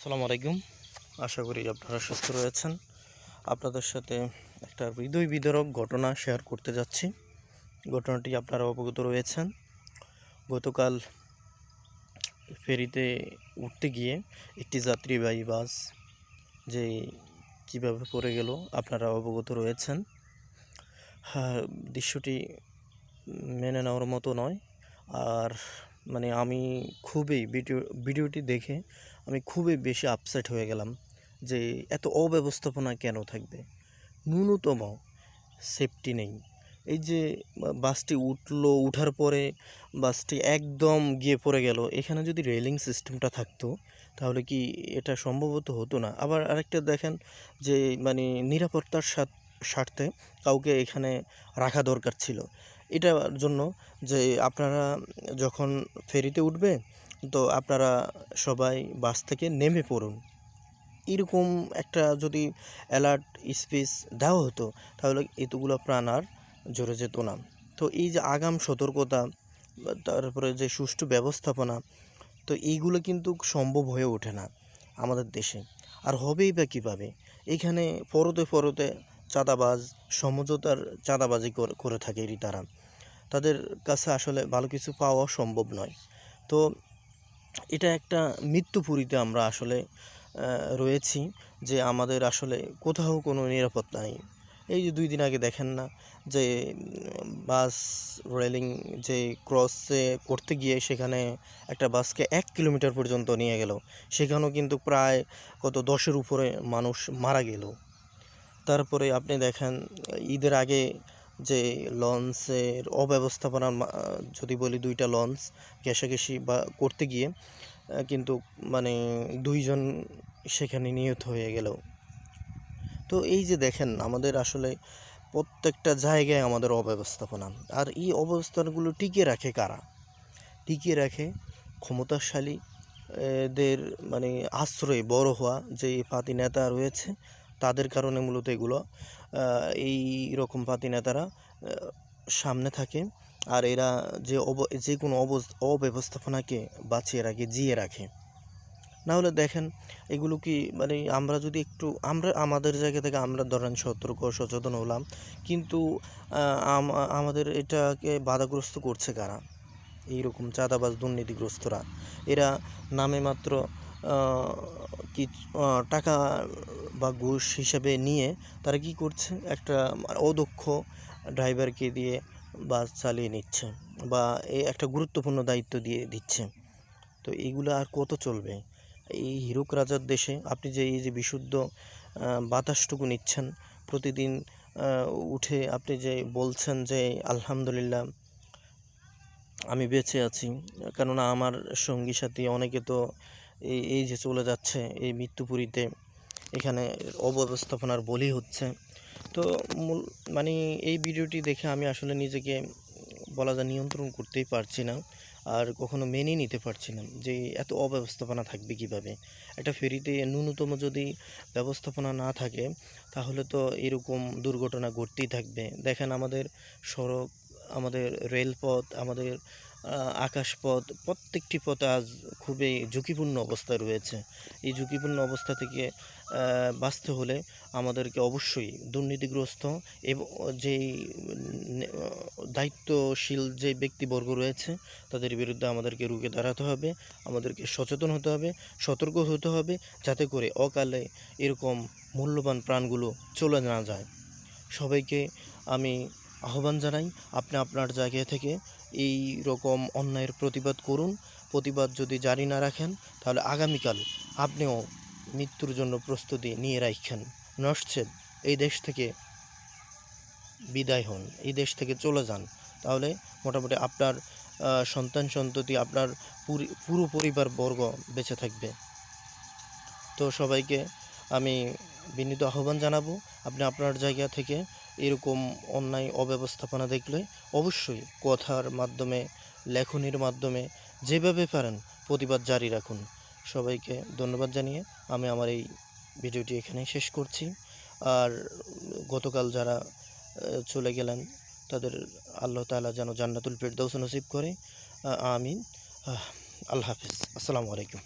আসসালামু আলাইকুম। আশা করি আপনারা সুস্থ রয়েছেন। আপনাদের সাথে একটা হৃদয় বিদারক ঘটনা শেয়ার করতে যাচ্ছি। ঘটনাটি আপনারা অবগত রয়েছেন। গতকাল ফেরিতে উঠতে গিয়ে একটি যাত্রীবাহী বাস যে কীভাবে পড়ে গেল আপনারা অবগত রয়েছেন। হ্যাঁ, দৃশ্যটি মেনে নেওয়ার মতো নয়। আর আমি খুবই ভিডিওটি দেখে আমি খুবই বেশি আপসেট হয়ে গেলাম যে এত অব্যবস্থাপনা কেন থাকবে, ন্যূনতম সেফটি নেই। এই যে বাসটি উঠার পরে বাসটি একদম গিয়ে পড়ে গেল, এখানে যদি রেলিং সিস্টেমটা থাকতো তাহলে কি এটা সম্ভবত হতো না। আবার আরেকটা দেখেন যে নিরাপত্তার স্বার্থে কাউকে এখানে রাখা দরকার ছিল এটার জন্য, যে আপনারা যখন ফেরিতে উঠবে তো আপনারা সবাই বাস থেকে নেমে পড়ুন, এরকম একটা যদি অ্যালার্ট স্পিচ দেওয়া হতো তাহলে এতগুলো প্রাণ আর ঝরে যেত না। তো এই যে আগাম সতর্কতা, তারপরে যে সুষ্ঠু ব্যবস্থাপনা, তো এইগুলো কিন্তু সম্ভব হয়ে ওঠে না আমাদের দেশে। আর হবেই বা কীভাবে? এখানে পরতে চাঁদাবাজ, সমঝোতার চাঁদাবাজি করে থাকে তারা। তাদের কাছে আসলে ভালো কিছু পাওয়া সম্ভব নয়। তো এটা একটা মৃত্যুপুরীতে আমরা আসলে রয়েছি, যে আমাদের আসলে কোথাও কোনো নিরাপত্তা নেই। এই যে 2 দিন আগে দেখেন না যে বাস রেলিং যে ক্রসে করতে গিয়ে সেখানে একটা বাসকে 1 কিলোমিটার পর্যন্ত নিয়ে গেল, সেখানেও কিন্তু প্রায় 10-এর উপরে মানুষ মারা গেল। তারপরে আপনি দেখেন ঈদের আগে যে লঞ্চের অব্যবস্থাপনা, যদি বলি 2টা লঞ্চ ঘেঁষাঘেঁষি করতে গিয়ে কিন্তু 2 জন সেখানে নিহত হয়ে গেল। তো এই যে দেখেন আমাদের আসলে প্রত্যেকটা জায়গায় আমাদের অব্যবস্থাপনা। আর এই অবস্থানগুলো টিকিয়ে রাখে কারা? টিকিয়ে রাখে ক্ষমতাশালী দের আশ্রয়ে বড় হওয়া যে পাতি নেতা রয়েছে, তাদের কারণে মূলত এগুলো এই রকম পাতি নেতারা সামনে থাকে। আর এরা যে কোনো অব্যবস্থাপনাকে বাঁচিয়ে রাখে, জিয়ে রাখে। না হলে দেখেন এগুলো কি আমরা যদি একটু আমাদের জায়গা থেকে আমরা ধরেন সতর্ক সচেতন হলাম, কিন্তু আমাদের এটাকে বাধাগ্রস্ত করছে কারা? এইরকম চাঁদাবাজ দুর্নীতিগ্রস্তরা। এরা নামে মাত্র কি টাকা বা ঘুষ হিসেবে নিয়ে তারা কি করছে, একটা অদক্ষ ড্রাইভারকে দিয়ে বাস চালিয়ে নিচ্ছে বা একটা গুরুত্বপূর্ণ দায়িত্ব দিয়ে দিচ্ছে। তো এইগুলো আর কত চলবে? এই হীরক রাজার দেশে আপনি যে এই যে বিশুদ্ধ বাতাসটুকু নিচ্ছেন প্রতিদিন, উঠে আপনি যে বলছেন যে আলহামদুলিল্লাহ আমি বেঁচে আছি, কেননা আমার সঙ্গী সাথী অনেকে তো এই যে চলে যাচ্ছে এই মৃত্যুপুরীতে, এখানে অব্যবস্থাপনার বলি হচ্ছে। তো মূল এই ভিডিওটি দেখে আমি আসলে নিজেকে বলা যায় নিয়ন্ত্রণ করতেই পারছি না, আর কখনো মেনে নিতে পারছি না যে এত অব্যবস্থাপনা থাকবে কিভাবে। একটা ফেরিতে ন্যূনতম যদি ব্যবস্থাপনা না থাকে তাহলে তো এরকম দুর্ঘটনা ঘটতেই থাকবে। দেখেন আমাদের সড়ক, আমাদের রেলপথ, আমাদের আকাশপথ, প্রত্যেকটি পথ আজ খুবই ঝুঁকিপূর্ণ অবস্থায় রয়েছে। এই ঝুঁকিপূর্ণ অবস্থা থেকে বাঁচতে হলে আমাদেরকে অবশ্যই দুর্নীতিগ্রস্ত এবং যেই দায়িত্বশীল যে ব্যক্তিবর্গ রয়েছে তাদের বিরুদ্ধে আমাদেরকে রুখে দাঁড়াতে হবে, আমাদেরকে সচেতন হতে হবে, সতর্ক হতে হবে, যাতে করে অকালে এরকম মূল্যবান প্রাণগুলো চলে না যায়। সবাইকে আমি আহ্বান জানাই, আপনি আপনার জায়গা থেকে এই রকম অন্যায়ের প্রতিবাদ করুন। প্রতিবাদ যদি জারি না রাখেন তাহলে আগামীকাল আপনিও মৃত্যুর জন্য প্রস্তুতি নিয়ে রাখেন। নচেৎ এই দেশ থেকে বিদায় হন, এই দেশ থেকে চলে যান, তাহলে মোটামুটি আপনার সন্তান সন্ততি, আপনার পুরো পরিবারবর্গ বেঁচে থাকবে। তো সবাইকে আমি বিনীত আহ্বান জানাবো, আপনি আপনার জায়গা থেকে এরকম অন্যায় অব্যবস্থাপনা দেখলে অবশ্যই কথার মাধ্যমে, লেখনীর মাধ্যমে যেভাবে পারেন প্রতিবাদ জারি রাখুন। সবাইকে ধন্যবাদ জানিয়ে আমি আমার এই ভিডিওটি এখানেই শেষ করছি। আর গতকাল যারা চলে গেলেন তাদের আল্লাহ তাআলা যেন জান্নাতুল ফেরদৌস নসিব করে। আমিন। আল্লাহ হাফেজ। আসসালামু আলাইকুম।